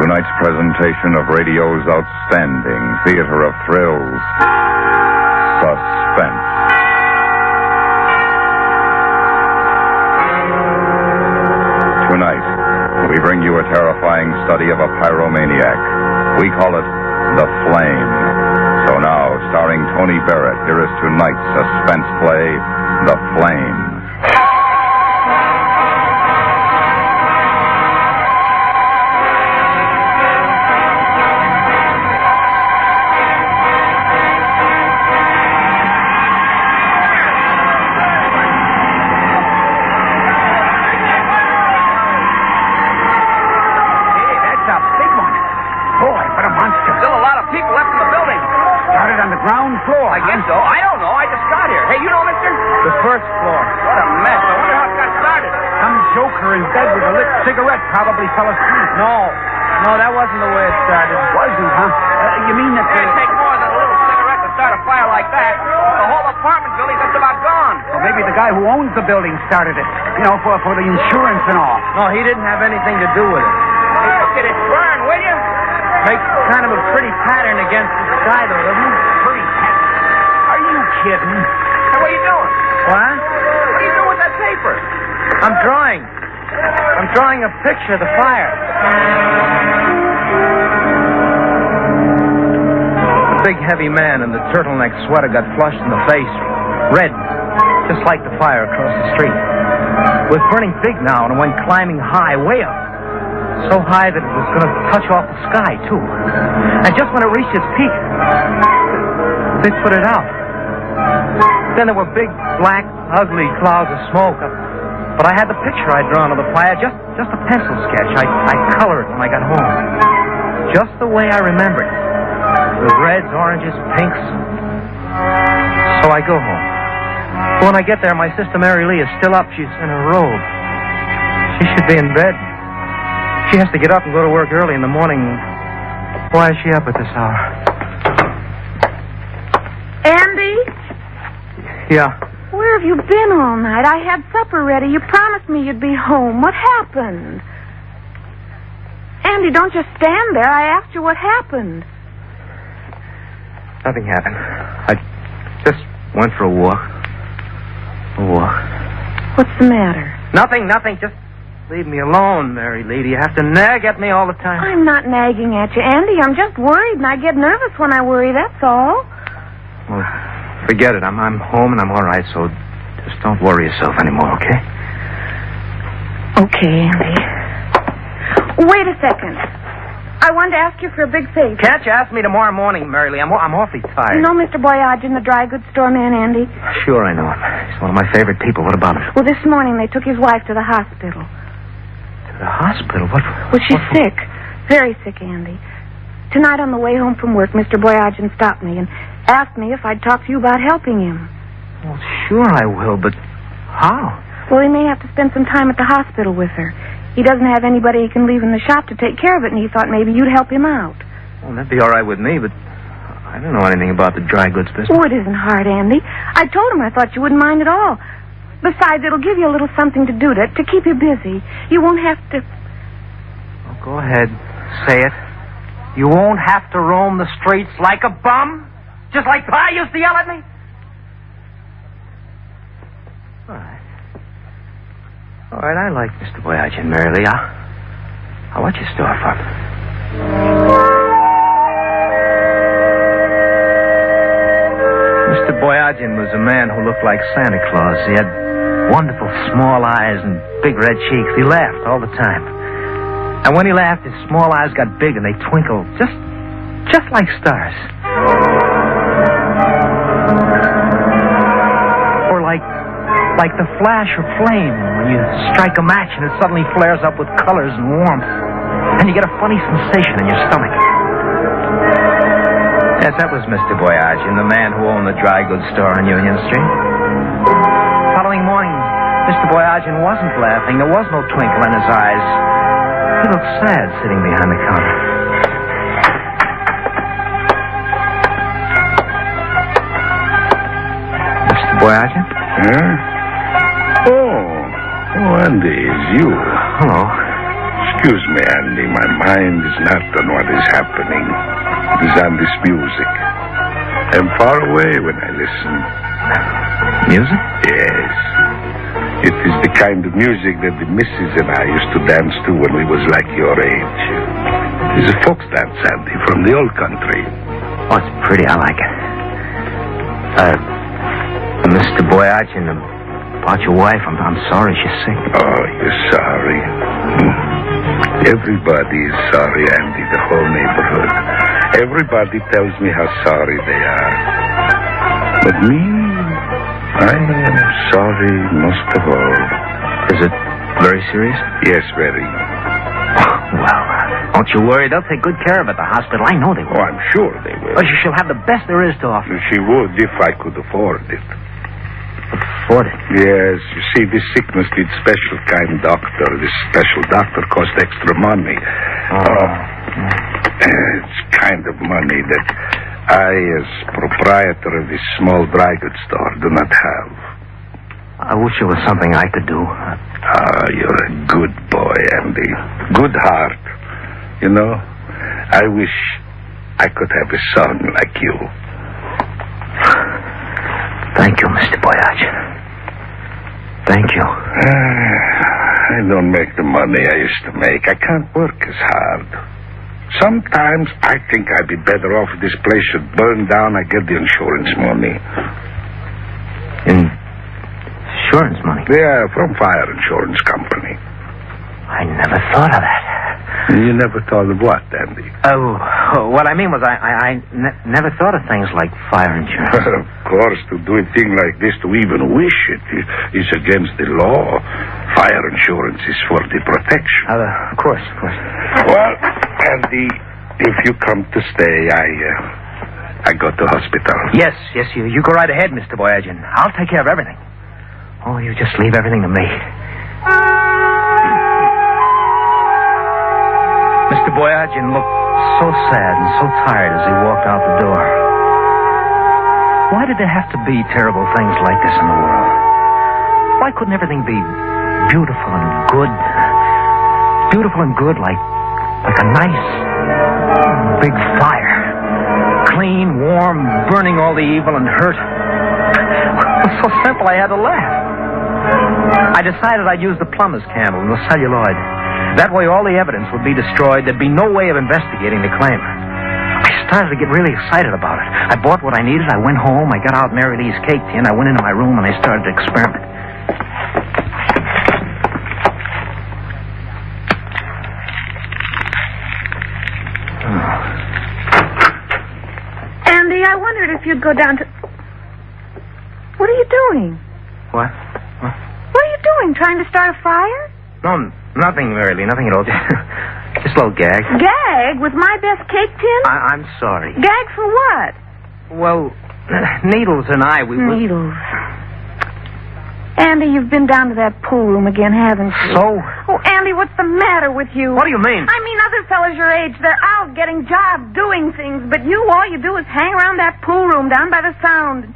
Tonight's presentation of radio's outstanding theater of thrills, Suspense. Tonight, we bring you a terrifying study of a pyromaniac. We call it The Flame. So now, starring Tony Barrett, here is tonight's suspense play, The Flame. Ground floor. I guess so. I don't know. I just got here. Hey, you know, mister? The first floor. What a mess. I wonder how it got started. Some joker in bed with a lit cigarette probably fell asleep. No, that wasn't the way it started. Wasn't, huh? You mean that... It'd take more than a little cigarette to start a fire like that. The whole apartment building's just about gone. Well, maybe the guy who owns the building started it. You know, for the insurance and all. No, he didn't have anything to do with it. Hey, look at it burn, will you? Makes kind of a pretty pattern against the sky, though, doesn't it? Pretty pattern. Are you kidding? Hey, what are you doing? What? What are you doing with that paper? I'm drawing a picture of the fire. The big, heavy man in the turtleneck sweater got flushed in the face. Red, just like the fire across the street. It was burning big now and it went climbing high, way up. So high that it was going to touch off the sky, too. And just when it reached its peak, they put it out. Then there were big, black, ugly clouds of smoke. But I had the picture I'd drawn of the fire, just a pencil sketch. I colored it when I got home. Just the way I remembered it. With reds, oranges, pinks. So I go home. When I get there, my sister Mary Lee is still up. She's in her robe. She should be in bed. She has to get up and go to work early in the morning. Why is she up at this hour? Andy? Yeah. Where have you been all night? I had supper ready. You promised me you'd be home. What happened? Andy, don't just stand there. I asked you what happened. Nothing happened. I just went for a walk. What's the matter? Nothing. Just leave me alone, Mary Lee. You have to nag at me all the time. I'm not nagging at you, Andy. I'm just worried, and I get nervous when I worry, that's all. Well, forget it. I'm home and I'm all right, so just don't worry yourself anymore, okay? Okay, Andy. Wait a second. I wanted to ask you for a big favor. Can't you ask me tomorrow morning, Mary Lee? I'm awfully tired. You know Mr. Boyage in the dry goods store man, Andy? Sure, I know him. He's one of my favorite people. What about him? Well, this morning they took his wife to the hospital. To the hospital? What? Well, she's sick. Very sick, Andy. Tonight on the way home from work, Mr. Boyage stopped me and asked me if I'd talk to you about helping him. Well, sure I will, but how? Well, he may have to spend some time at the hospital with her. He doesn't have anybody he can leave in the shop to take care of it, and he thought maybe you'd help him out. Well, that'd be all right with me, but I don't know anything about the dry goods business. Oh, it isn't hard, Andy. I told him I thought you wouldn't mind at all. Besides, it'll give you a little something to do to keep you busy. You won't have to... Oh, go ahead. Say it. You won't have to roam the streets like a bum? Just like Pa used to yell at me? All right, I like Mr. Boyage, Mary Lee. I'll watch your store for him. Mr. Boyagin was a man who looked like Santa Claus. He had wonderful small eyes and big red cheeks. He laughed all the time. And when he laughed, his small eyes got big and they twinkled just like stars. Or like the flash of flame when you strike a match and it suddenly flares up with colors and warmth. And you get a funny sensation in your stomach. Yes, that was Mr. Boyagin, the man who owned the dry goods store on Union Street. Following morning, Mr. Boyagin wasn't laughing. There was no twinkle in his eyes. He looked sad sitting behind the counter. Mr. Boyagin? Huh? Oh, Andy, it's you. Hello. Excuse me, Andy. My mind is not on what is happening. It is on this music. I'm far away when I listen. Music? Yes. It is the kind of music that the missus and I used to dance to when we was like your age. It is a folk dance, Andy, from the old country. Oh, it's pretty. I like it. Mr. Boyachin, about your wife, I'm sorry she's sick. Oh, you're sorry. Everybody is sorry, Andy, the whole neighborhood. Everybody tells me how sorry they are. But me, I am sorry most of all. Is it very serious? Yes, very. Well, don't you worry. They'll take good care of it at the hospital. I know they will. Oh, I'm sure they will. Oh, she'll have the best there is to offer. She would if I could afford it. Afford it? Yes, you see, this sickness needs special kind doctor. This special doctor costs extra money. It's kind of money that I, as proprietor of this small dry goods store, do not have. I wish it was something I could do. You're a good boy, Andy. Good heart. You know, I wish I could have a son like you. Thank you, Mr. Boyachin. Thank you. I don't make the money I used to make. I can't work as hard. Sometimes I think I'd be better off if this place should burn down. I get the insurance money. Insurance money? Yeah, from fire insurance company. I never thought of that. You never thought of what, Andy? Oh, what I mean was I never thought of things like fire insurance. Of course, to do a thing like this, to even wish it, is against the law. Fire insurance is for the protection. Of course. Well, Andy, if you come to stay, I go to hospital. Yes, you go right ahead, Mr. Boyachin. I'll take care of everything. Oh, you just leave everything to me. Mr. Boyachin looked so sad and so tired as he walked out the door. Why did there have to be terrible things like this in the world? Why couldn't everything be beautiful and good? Beautiful and good like a nice big fire. Clean, warm, burning all the evil and hurt. It was so simple I had to laugh. I decided I'd use the plumber's candle and the celluloid. That way all the evidence would be destroyed. There'd be no way of investigating the claim. I started to get really excited about it. I bought what I needed. I went home. I got out Mary Lee's cake tin. I went into my room and I started to experiment. Andy, I wondered if you'd go down to... What are you doing? What? What are you doing? Trying to start a fire? No, nothing, Mary Lee. Nothing at all. Just a little gag. Gag? With my best cake tin? I'm sorry. Gag for what? Well, Needles and I, we... Needles. Andy, you've been down to that pool room again, haven't you? So? Oh, Andy, what's the matter with you? What do you mean? I mean, other fellas your age, they're out getting jobs, doing things, but you, all you do is hang around that pool room down by the sound,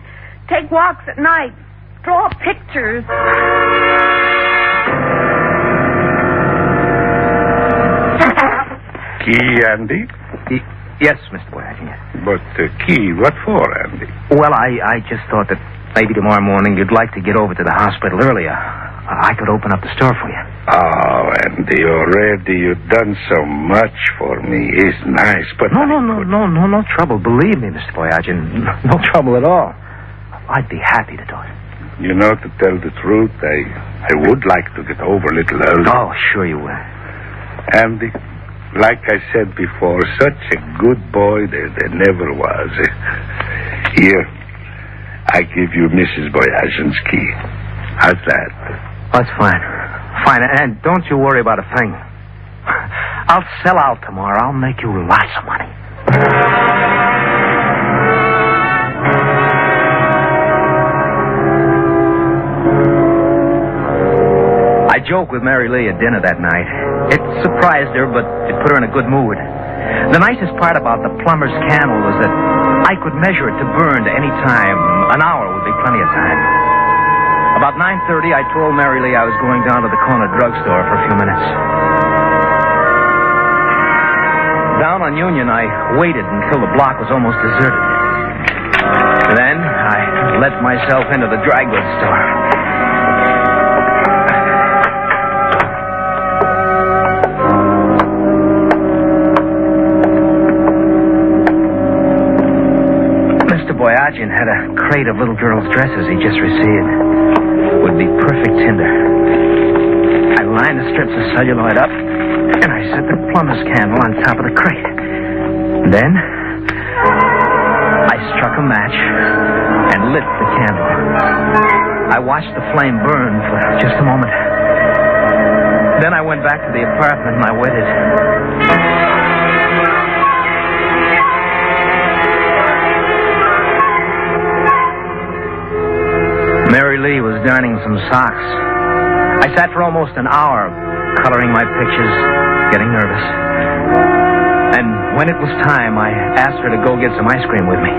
take walks at night, draw pictures. Key, Andy? Yes, Mr. Boyachin, yes. But key, what for, Andy? Well, I just thought that maybe tomorrow morning you'd like to get over to the hospital earlier. I could open up the store for you. Oh, Andy, already you've done so much for me. It's nice, but... No trouble. Believe me, Mr. Boyachin. No trouble at all. I'd be happy to do it. You know, to tell the truth, I would like to get over a little early. Oh, sure you will. Andy, like I said before, such a good boy there never was. Here, I give you Mrs. Boyachin's key. How's that? That's fine. Fine, and don't you worry about a thing. I'll sell out tomorrow. I'll make you lots of money. I joked with Mary Lee at dinner that night. It surprised her, but it put her in a good mood. The nicest part about the plumber's candle was that I could measure it to burn at any time. An hour would be plenty of time. About 9:30, I told Mary Lee I was going down to the corner drugstore for a few minutes. Down on Union, I waited until the block was almost deserted. Then I let myself into the dry goods store. Boyadjian had a crate of little girls' dresses he just received. Would be perfect tinder. I lined the strips of celluloid up, and I set the plumber's candle on top of the crate. Then, I struck a match and lit the candle. I watched the flame burn for just a moment. Then I went back to the apartment and I waited. Mary Lee was darning some socks. I sat for almost an hour, coloring my pictures, getting nervous. And when it was time, I asked her to go get some ice cream with me.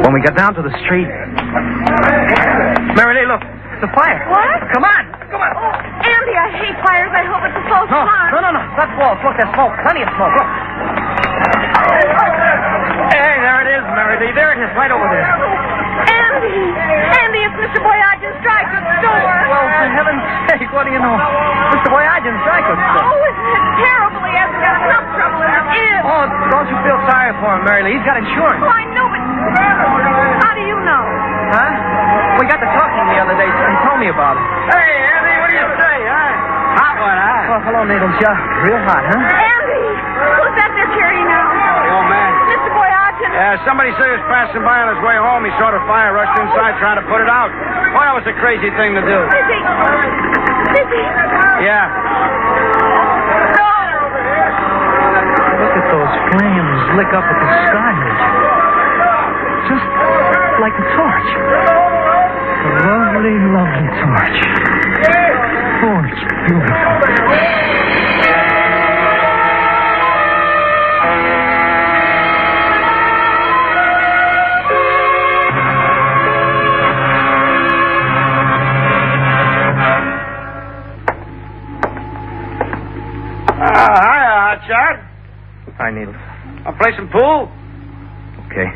When we got down to the street... Mary Lee, look, the fire. What? Come on. Oh, Andy, I hate fires. I hope it's a false alarm. No. That's false. Look, there's smoke. Plenty of smoke. Look. Hey, there it is, Mary Lee. There it is, right over there. Andy, it's Mr. Boyadjian's dry goods store. Well, for heaven's sake, what do you know? Mr. Boyadjian's dry goods store. Oh, isn't it terrible? He hasn't got enough trouble as it is. Oh, don't you feel sorry for him, Mary Lee? He's got insurance. Oh, I know, but how do you know? Huh? We got to talking the other day, so he told me about it. Hey, Andy, what do you say, huh? Hot one, huh? Oh, hello, Needles. Yeah, real hot, huh? Andy, who's that they're carrying out? The old man. Mr. Boyadjian. Yeah, somebody said he was passing by on his way home. He saw the fire, rushed inside trying to put it out. Boy, that was a crazy thing to do. Is he? Yeah. Look at those flames lick up at the sky. Just like a torch. A lovely, lovely torch. Oh, it's beautiful. Hiya, Hotshot. Hi, Needles. I'll play some pool. Okay.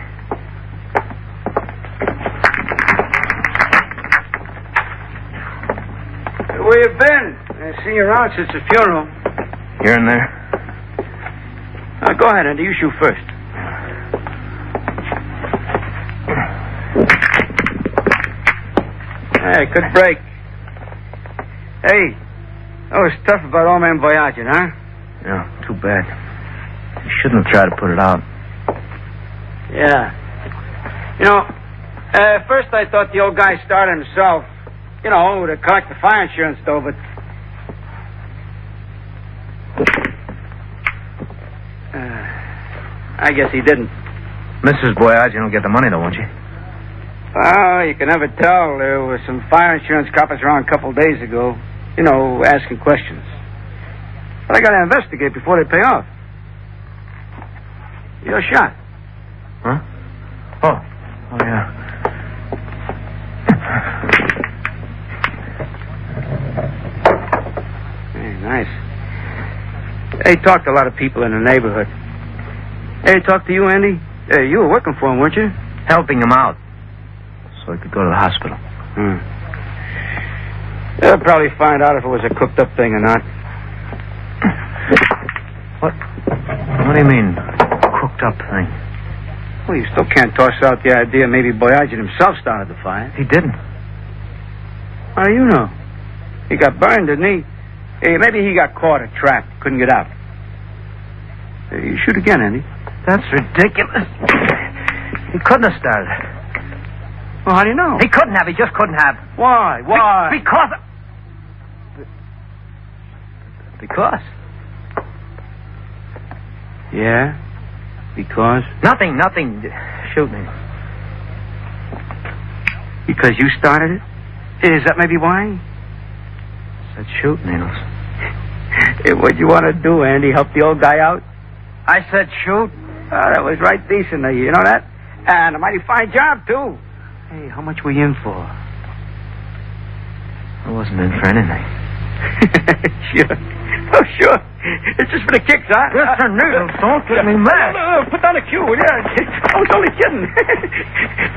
Where you been? I see you around since the funeral. You're in there? Go ahead, Andy. You shoot first. Hey, good break. Hey, that was tough about old man Boyadjian, huh? Yeah, too bad. You shouldn't have tried to put it out. Yeah. You know, at first I thought the old guy started himself, you know, to collect the fire insurance, though, but... I guess he didn't. Mrs. Boyadjian will get the money, though, won't you? Well, you can never tell. There were some fire insurance coppers around a couple of days ago, you know, asking questions. But I got to investigate before they pay off. You're shot. Huh? Oh, yeah. Hey, nice. Hey, talked to a lot of people in the neighborhood. Hey, talked to you, Andy? Hey, you were working for him, weren't you? Helping him out. So he could go to the hospital. They'll probably find out if it was a cooked-up thing or not. What do you mean, cooked-up thing? Well, you still can't toss out the idea maybe Boyadjian himself started the fire. He didn't. How do you know? He got burned, didn't he? Hey, maybe he got caught or trapped. Couldn't get out. Hey, you shoot again, Andy. That's ridiculous. He couldn't have started it. Well, how do you know? He couldn't have. He just couldn't have. Why? Why? Because. Yeah? Because? Nothing. Shoot me. Because you started it? Is that maybe why? I said shoot, Needles. Hey, what'd you want to do, Andy? Help the old guy out? I said shoot. That was right decent of you. You know that? And a mighty fine job, too. Hey, how much were you in for? I wasn't in for anything. Sure. Oh, sure. It's just for the kicks, huh? Mr. Needles, don't get me mad. No, put down the cue, will you? I was only kidding.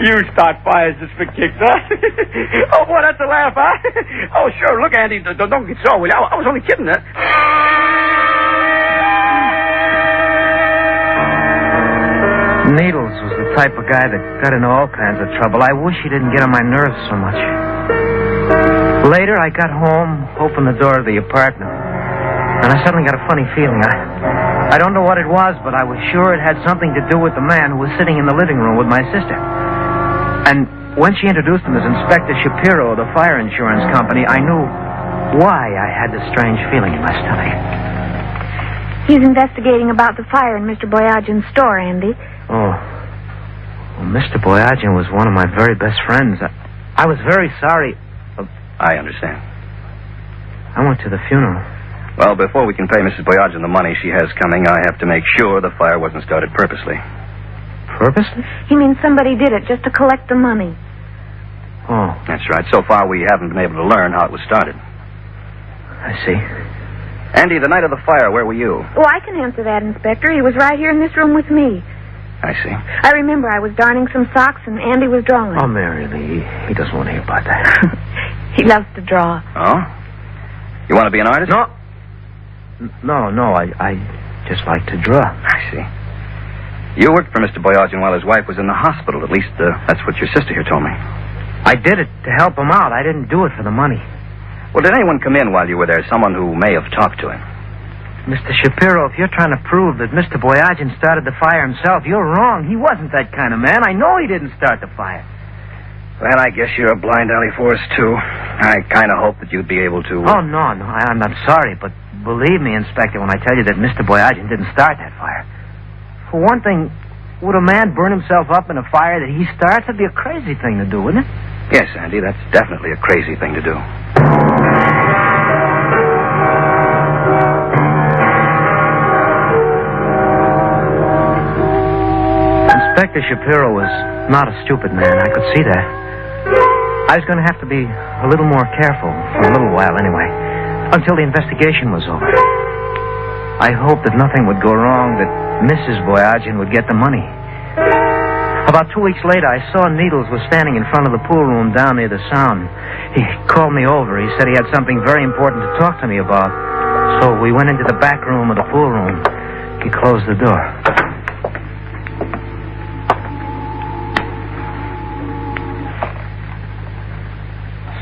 You start fires just for kicks, huh? Oh, boy, that's a laugh, huh? Oh, sure. Look, Andy, don't get sore, will you? I was only kidding, huh? Needles was the type of guy that got into all kinds of trouble. I wish he didn't get on my nerves so much. Later, I got home, opened the door of the apartment, and I suddenly got a funny feeling. I don't know what it was, but I was sure it had something to do with the man who was sitting in the living room with my sister. And when she introduced him as Inspector Shapiro of the fire insurance company, I knew why I had this strange feeling in my stomach. He's investigating about the fire in Mr. Boyagin's store, Andy. Oh. Well, Mr. Boyagin was one of my very best friends. I was very sorry. I understand. I went to the funeral. Well, before we can pay Mrs. Boyagin the money she has coming, I have to make sure the fire wasn't started purposely. Purposely? He means somebody did it just to collect the money. Oh. That's right. So far, we haven't been able to learn how it was started. I see. Andy, the night of the fire, where were you? Oh, I can answer that, Inspector. He was right here in this room with me. I see. I remember I was darning some socks and Andy was drawing. Oh, Mary Lee, he doesn't want to hear about that. He loves to draw. Oh? You want to be an artist? No. No, I just like to draw. I see. You worked for Mr. Boyagin while his wife was in the hospital. At least, that's what your sister here told me. I did it to help him out. I didn't do it for the money. Well, did anyone come in while you were there? Someone who may have talked to him? Mr. Shapiro, if you're trying to prove that Mr. Boyagin started the fire himself, you're wrong. He wasn't that kind of man. I know he didn't start the fire. Well, I guess you're a blind alley for us, too. I kind of hoped that you'd be able to... Oh, no, I'm sorry, but believe me, Inspector, when I tell you that Mr. Boyagin didn't start that fire. For one thing, would a man burn himself up in a fire that he starts? That'd be a crazy thing to do, wouldn't it? Yes, Andy, that's definitely a crazy thing to do. Inspector Shapiro was not a stupid man. I could see that. I was going to have to be a little more careful for a little while anyway, until the investigation was over. I hoped that nothing would go wrong, that Mrs. Boyagin would get the money. About 2 weeks later, I saw Needles was standing in front of the pool room down near the Sound. He called me over. He said he had something very important to talk to me about. So we went into the back room of the pool room. He closed the door.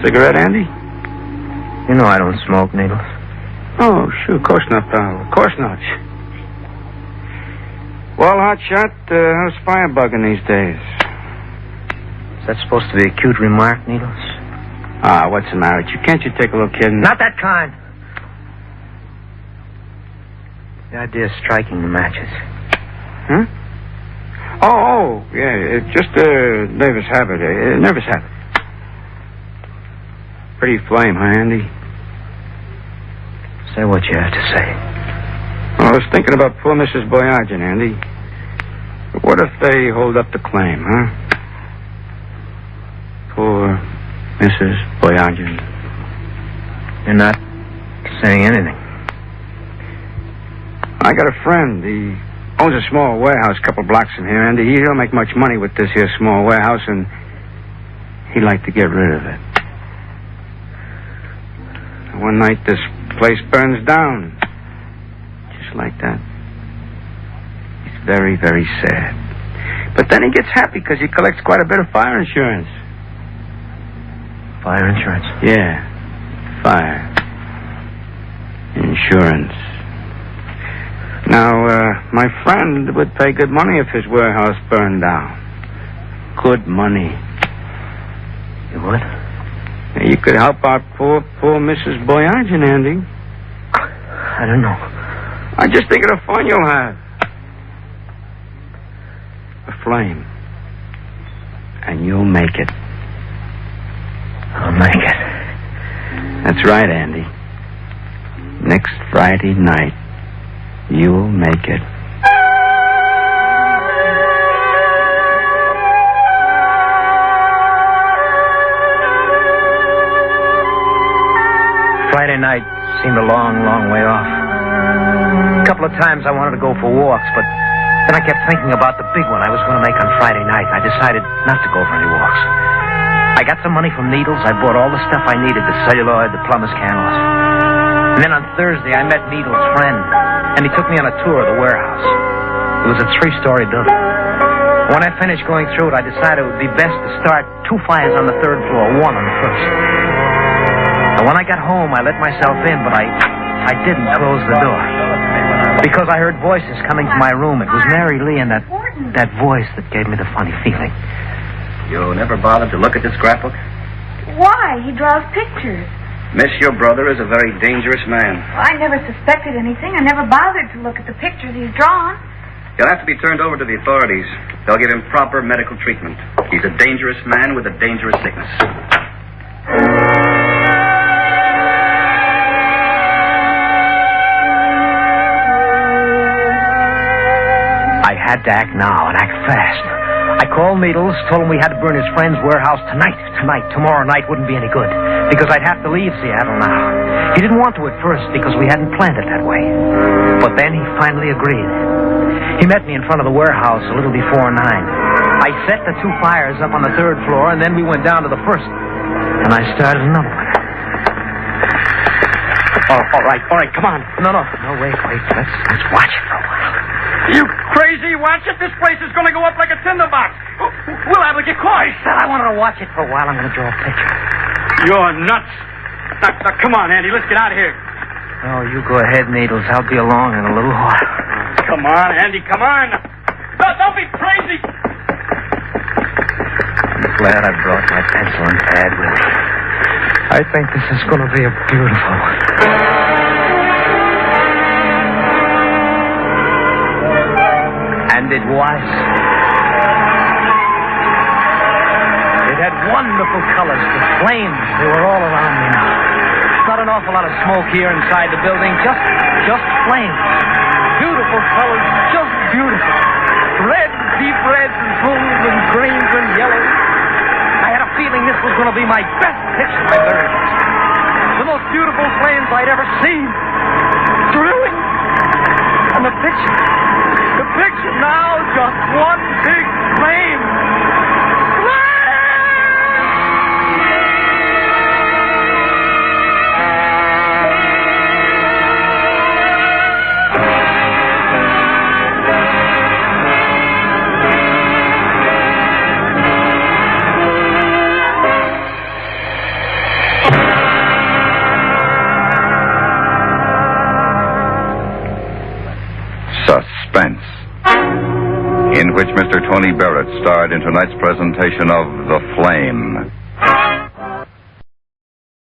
Cigarette, Andy? You know I don't smoke, Needles. Oh, sure. Of course not, pal. Of course not. Well, Hotshot, how's firebugging these days? Is that supposed to be a cute remark, Needles? Ah, what's the matter with you? Can't you take a look, kid? Not that kind. The idea of striking the matches. Huh? Oh, yeah. It's just a nervous habit. Nervous habit. Pretty flame, huh, Andy? Say what you have to say. Well, I was thinking about poor Mrs. Boyagin, Andy. What if they hold up the claim, huh? Poor Mrs. Boyagin. You're not saying anything. I got a friend. He owns a small warehouse a couple blocks from here, Andy. He don't make much money with this here small warehouse, and he'd like to get rid of it. One night, this place burns down. Just like that. He's very, very sad. But then he gets happy because he collects quite a bit of fire insurance. Fire insurance? Yeah. Fire. Insurance. Now, my friend would pay good money if his warehouse burned down. Good money. You would? You could help out poor Mrs. Boyagin, Andy. I don't know. I just think of the fun you'll have. A flame. And you'll make it. I'll make it. That's right, Andy. Next Friday night, you'll make it. Friday night seemed a long, long way off. A couple of times I wanted to go for walks, but then I kept thinking about the big one I was going to make on Friday night, and I decided not to go for any walks. I got some money from Needles. I bought all the stuff I needed, the celluloid, the plumber's candles. And then on Thursday, I met Needles' friend, and he took me on a tour of the warehouse. It was a 3-story building. When I finished going through it, I decided it would be best to start 2 fires on the 3rd floor, 1 on the 1st. And when I got home, I let myself in, but I didn't close the door. Because I heard voices coming from my room. It was Mary Lee and that voice that gave me the funny feeling. You never bothered to look at this scrapbook? Why? He draws pictures. Miss, your brother is a very dangerous man. Well, I never suspected anything. I never bothered to look at the pictures he's drawn. He'll have to be turned over to the authorities. They'll give him proper medical treatment. He's a dangerous man with a dangerous sickness. I had to act now and act fast. I called Needles, told him we had to burn his friend's warehouse tonight. Tomorrow night wouldn't be any good, because I'd have to leave Seattle now. He didn't want to at first, because we hadn't planned it that way. But then he finally agreed. He met me in front of the warehouse a little before 9. I set the 2 fires up on the 3rd floor, and then we went down to the 1st. And I started another one. All right, come on. No, wait. Let's watch it for a while. You crazy? Watch it. This place is going to go up like a tinderbox. We'll have to get caught. I said I wanted to watch it for a while. I'm going to draw a picture. You're nuts. Now, come on, Andy. Let's get out of here. Oh, you go ahead, Needles. I'll be along in a little while. Come on, Andy. Come on. No, don't be crazy. I'm glad I brought my pencil and pad with me. I think this is going to be a beautiful one. And it was. It had wonderful colors, the flames. They were all around me now. Not an awful lot of smoke here inside the building, just flames. Beautiful colors, just beautiful. Red, deep reds and blues and greens and yellows. I had a feeling this was going to be my best picture, my very best. The most beautiful flames I'd ever seen. Thrilling. And the picture now, just one big flame. Suspense, in which Mr. Tony Barrett starred in tonight's presentation of The Flame.